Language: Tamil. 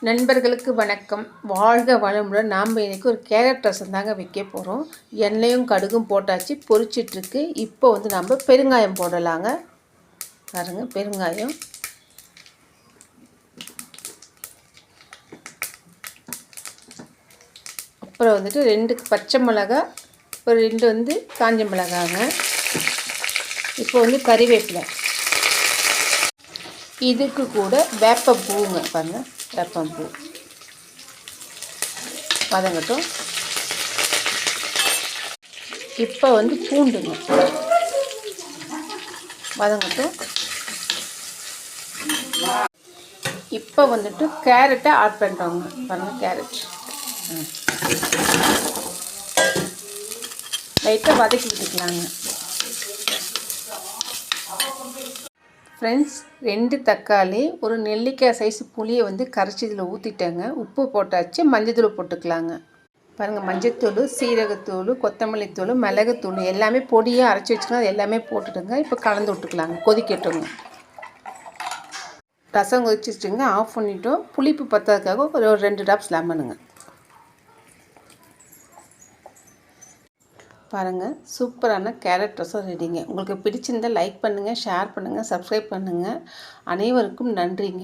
நண்பர்களுக்கு வணக்கம். வாழ்க வளமுடன். நாம் இன்றைக்கி ஒரு கேரட் ரசம் தாங்க வைக்க போகிறோம். எண்ணெயும் கடுகும் போட்டாச்சு, பொரிச்சிட்ருக்கு. இப்போ நம்ம பெருங்காயம் போடலாங்க. பாருங்க, பெருங்காயம். அப்புறம் 2 பச்சை மிளகாய், ஒரு 2 காஞ்ச மிளகாங்க. இப்போ கறிவேப்பிலை. இதுக்கு கூட வேப்பம்பூங்க. பாருங்கள், வேப்பம்பூ வதங்கட்டும். இப்போ பூண்டுங்க வதங்கட்டும். இப்போ கேரட்டை ஆட் பண்ணுறோங்க. பாருங்கள், கேரட் லைட்டாக வதக்கி விட்டுக்கலாங்க. ஃப்ரெண்ட்ஸ், 2 தக்காளி, ஒரு நெல்லிக்காய் சைஸ் புளியை கரைச்சி இதில் ஊற்றிட்டேங்க. உப்பு போட்டாச்சு, மஞ்சத்தூள் போட்டுக்கலாங்க. பாருங்கள், மஞ்சத்தூள், சீரகத்தூள், கொத்தமல்லி தூள், மிளகுத்தூள் எல்லாமே பொடியாக அரைச்சி வச்சுக்கலாம். அது எல்லாமே போட்டுட்டுங்க. இப்போ கலந்து விட்டுக்கலாங்க. கொதிக்கட்டுங்க. ரசம் கொதிச்சிச்சுங்க. ஆஃப் பண்ணிட்டோம். புளிப்பு பற்றதுக்காக ஒரு 2 ட்ராப்ஸ் லெமனுங்க. பாருங்கள், சூப்பரான கேரட் ரசம் ரெடிங்க. உங்களுக்கு பிடிச்சிருந்தால் லைக் பண்ணுங்கள், ஷேர் பண்ணுங்கள், சப்ஸ்கிரைப் பண்ணுங்கள். அனைவருக்கும் நன்றிங்க.